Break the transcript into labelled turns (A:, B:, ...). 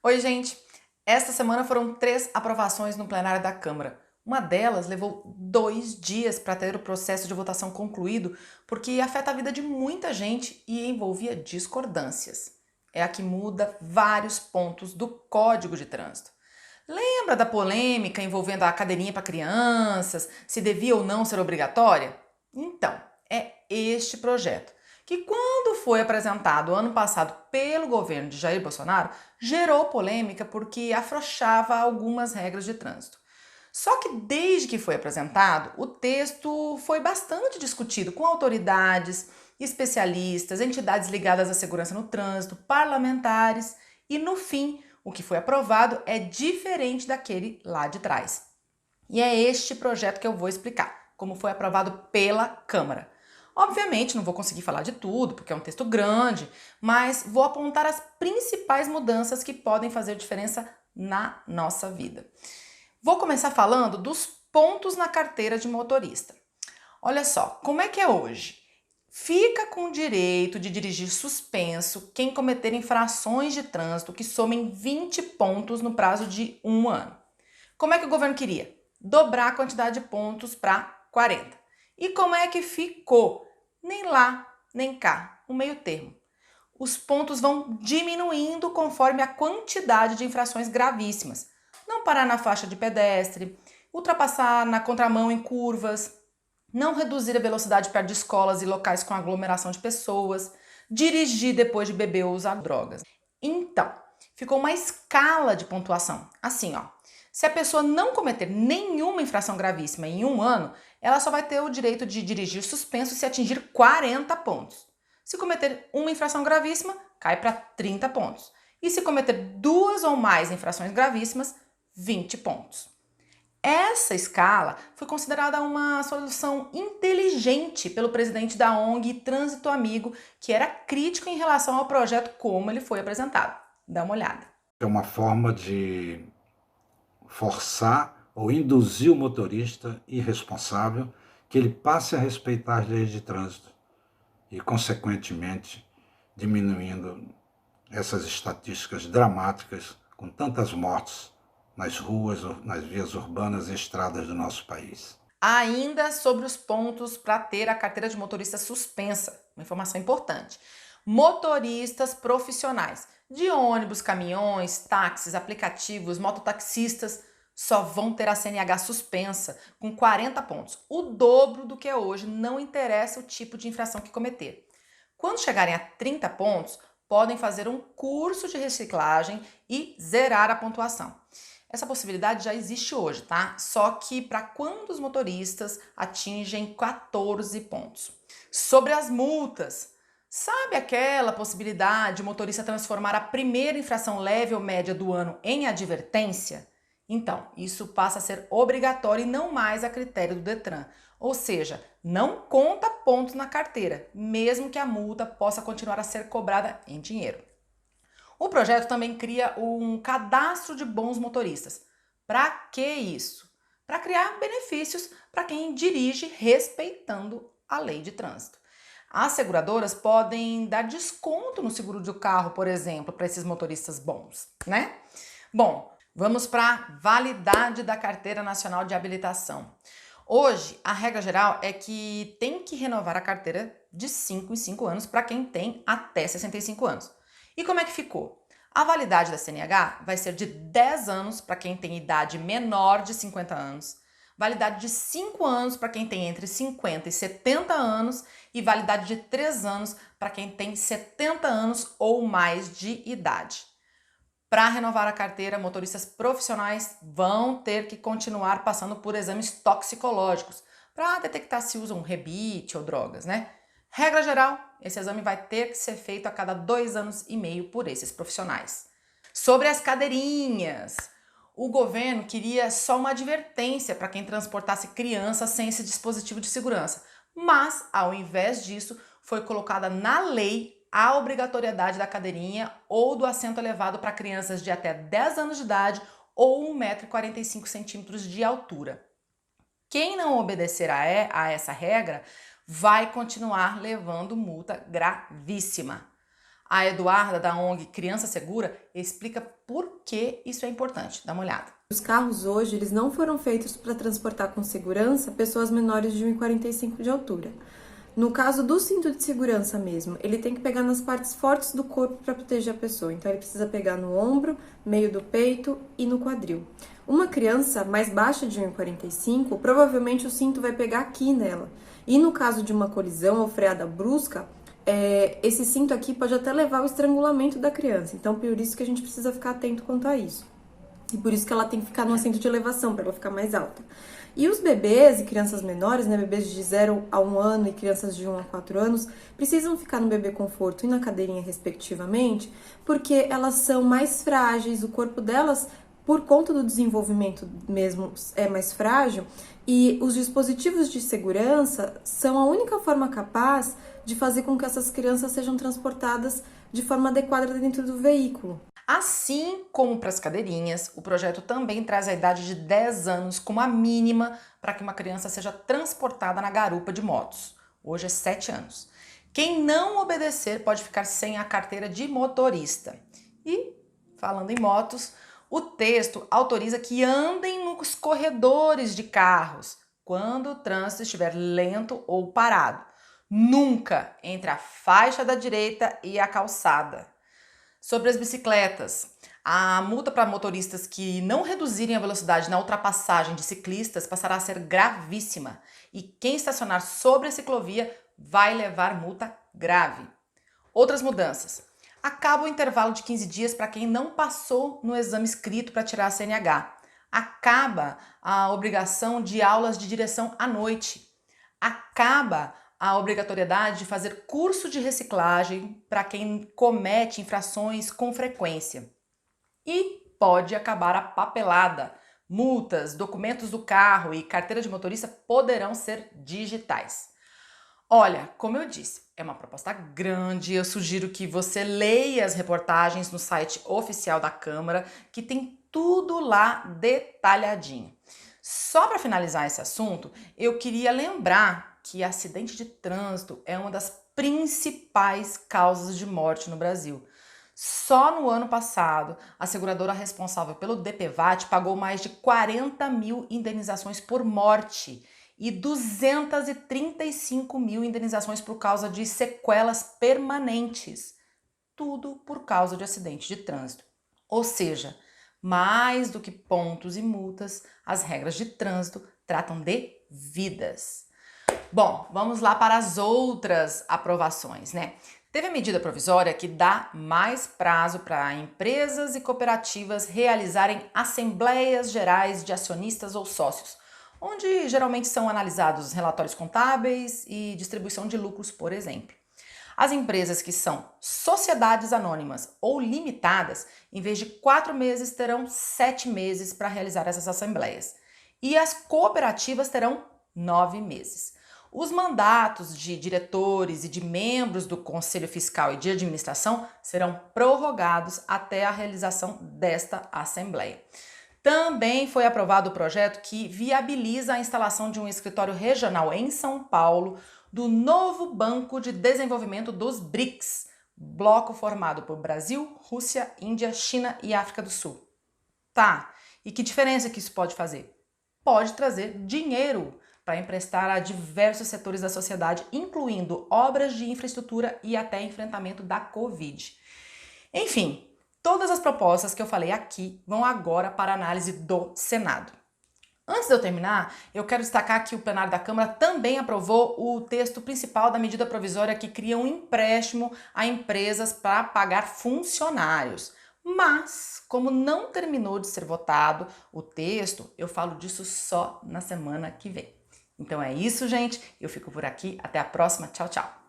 A: Oi, gente! Esta semana foram 3 aprovações no plenário da Câmara. Uma delas levou 2 dias para ter o processo de votação concluído, porque afeta a vida de muita gente e envolvia discordâncias. É a que muda vários pontos do Código de Trânsito. Lembra da polêmica envolvendo a cadeirinha para crianças, se devia ou não ser obrigatória? Então, é este projeto, que quando foi apresentado ano passado pelo governo de Jair Bolsonaro, gerou polêmica porque afrouxava algumas regras de trânsito. Só que desde que foi apresentado, o texto foi bastante discutido com autoridades, especialistas, entidades ligadas à segurança no trânsito, parlamentares e, no fim, o que foi aprovado é diferente daquele lá de trás. E é este projeto que eu vou explicar, como foi aprovado pela Câmara. Obviamente não vou conseguir falar de tudo, porque é um texto grande, mas vou apontar as principais mudanças que podem fazer diferença na nossa vida. Vou começar falando dos pontos na carteira de motorista. Olha só, como é que é hoje? Fica com o direito de dirigir suspenso quem cometer infrações de trânsito que somem 20 pontos no prazo de 1 ano. Como é que o governo queria? Dobrar a quantidade de pontos para 40. E como é que ficou? Nem lá, nem cá, um meio termo. Os pontos vão diminuindo conforme a quantidade de infrações gravíssimas. Não parar na faixa de pedestre, ultrapassar na contramão em curvas, não reduzir a velocidade perto de escolas e locais com aglomeração de pessoas, dirigir depois de beber ou usar drogas. Então, ficou uma escala de pontuação. Assim, ó. Se a pessoa não cometer nenhuma infração gravíssima em 1 ano, ela só vai ter o direito de dirigir suspenso se atingir 40 pontos. Se cometer uma infração gravíssima, cai para 30 pontos. E se cometer 2 ou mais infrações gravíssimas, 20 pontos. Essa escala foi considerada uma solução inteligente pelo presidente da ONG Trânsito Amigo, que era crítico em relação ao projeto como ele foi apresentado. Dá uma olhada.
B: É uma forma de forçar ou induzir o motorista irresponsável que ele passe a respeitar as leis de trânsito e, consequentemente, diminuindo essas estatísticas dramáticas com tantas mortes nas ruas, nas vias urbanas e estradas do nosso país.
A: Ainda sobre os pontos para ter a carteira de motorista suspensa, uma informação importante. Motoristas profissionais de ônibus, caminhões, táxis, aplicativos, mototaxistas só vão ter a CNH suspensa com 40 pontos, o dobro do que é hoje, não interessa o tipo de infração que cometer. Quando chegarem a 30 pontos, podem fazer um curso de reciclagem e zerar a pontuação. Essa possibilidade já existe hoje, tá? Só que para quando os motoristas atingem 14 pontos. Sobre as multas, sabe aquela possibilidade de o motorista transformar a primeira infração leve ou média do ano em advertência? Então, isso passa a ser obrigatório e não mais a critério do Detran. Ou seja, não conta pontos na carteira, mesmo que a multa possa continuar a ser cobrada em dinheiro. O projeto também cria um cadastro de bons motoristas. Para que isso? Para criar benefícios para quem dirige respeitando a lei de trânsito. As seguradoras podem dar desconto no seguro do carro, por exemplo, para esses motoristas bons, né? Bom, vamos para a validade da Carteira Nacional de Habilitação. Hoje, a regra geral é que tem que renovar a carteira de 5 em 5 anos para quem tem até 65 anos. E como é que ficou? A validade da CNH vai ser de 10 anos para quem tem idade menor de 50 anos, validade de 5 anos para quem tem entre 50 e 70 anos e validade de 3 anos para quem tem 70 anos ou mais de idade. Para renovar a carteira, motoristas profissionais vão ter que continuar passando por exames toxicológicos para detectar se usam rebite ou drogas, né? Regra geral, esse exame vai ter que ser feito a cada 2 anos e meio por esses profissionais. Sobre as cadeirinhas, o governo queria só uma advertência para quem transportasse crianças sem esse dispositivo de segurança, mas, ao invés disso, foi colocada na lei a obrigatoriedade da cadeirinha ou do assento elevado para crianças de até 10 anos de idade ou 1,45 m de altura. Quem não obedecer a essa regra vai continuar levando multa gravíssima. A Eduarda, da ONG Criança Segura, explica por que isso é importante. Dá uma olhada.
C: Os carros hoje, eles não foram feitos para transportar com segurança pessoas menores de 1,45 de altura. No caso do cinto de segurança mesmo, ele tem que pegar nas partes fortes do corpo para proteger a pessoa. Então, ele precisa pegar no ombro, meio do peito e no quadril. Uma criança mais baixa de 1,45, provavelmente o cinto vai pegar aqui nela. E no caso de uma colisão ou freada brusca, esse cinto aqui pode até levar ao estrangulamento da criança. Então, por isso que a gente precisa ficar atento quanto a isso. E por isso que ela tem que ficar no assento de elevação, para ela ficar mais alta. E os bebês e crianças menores, né, bebês de 0 a 1 ano e crianças de 1 a 4 anos, precisam ficar no bebê conforto e na cadeirinha respectivamente, porque elas são mais frágeis, o corpo delas, por conta do desenvolvimento mesmo, é mais frágil, e os dispositivos de segurança são a única forma capaz de fazer com que essas crianças sejam transportadas de forma adequada dentro do veículo.
A: Assim como para as cadeirinhas, o projeto também traz a idade de 10 anos como a mínima para que uma criança seja transportada na garupa de motos. Hoje é 7 anos. Quem não obedecer pode ficar sem a carteira de motorista. E, falando em motos, o texto autoriza que andem nos corredores de carros quando o trânsito estiver lento ou parado. Nunca entre a faixa da direita e a calçada. Sobre as bicicletas, a multa para motoristas que não reduzirem a velocidade na ultrapassagem de ciclistas passará a ser gravíssima e quem estacionar sobre a ciclovia vai levar multa grave. Outras mudanças. Acaba o intervalo de 15 dias para quem não passou no exame escrito para tirar a CNH. Acaba a obrigação de aulas de direção à noite. Acaba a obrigatoriedade de fazer curso de reciclagem para quem comete infrações com frequência. E pode acabar a papelada. Multas, documentos do carro e carteira de motorista poderão ser digitais. Olha, como eu disse, é uma proposta grande. Eu sugiro que você leia as reportagens no site oficial da Câmara, que tem tudo lá detalhadinho. Só para finalizar esse assunto, eu queria lembrar que acidente de trânsito é uma das principais causas de morte no Brasil. Só no ano passado, a seguradora responsável pelo DPVAT pagou mais de 40 mil indenizações por morte e 235 mil indenizações por causa de sequelas permanentes. Tudo por causa de acidente de trânsito. Ou seja, mais do que pontos e multas, as regras de trânsito tratam de vidas. Bom, vamos lá para as outras aprovações, né? Teve a medida provisória que dá mais prazo para empresas e cooperativas realizarem assembleias gerais de acionistas ou sócios, onde geralmente são analisados relatórios contábeis e distribuição de lucros, por exemplo. As empresas que são sociedades anônimas ou limitadas, em vez de 4 meses, terão 7 meses para realizar essas assembleias. E as cooperativas terão 9 meses. Os mandatos de diretores e de membros do Conselho Fiscal e de Administração serão prorrogados até a realização desta Assembleia. Também foi aprovado o projeto que viabiliza a instalação de um escritório regional em São Paulo do novo Banco de Desenvolvimento dos BRICS, bloco formado por Brasil, Rússia, Índia, China e África do Sul. Tá, e que diferença que isso pode fazer? Pode trazer dinheiro para emprestar a diversos setores da sociedade, incluindo obras de infraestrutura e até enfrentamento da Covid. Enfim, todas as propostas que eu falei aqui vão agora para análise do Senado. Antes de eu terminar, eu quero destacar que o plenário da Câmara também aprovou o texto principal da medida provisória que cria um empréstimo a empresas para pagar funcionários. Mas, como não terminou de ser votado o texto, eu falo disso só na semana que vem. Então é isso, gente. Eu fico por aqui. Até a próxima. Tchau, tchau.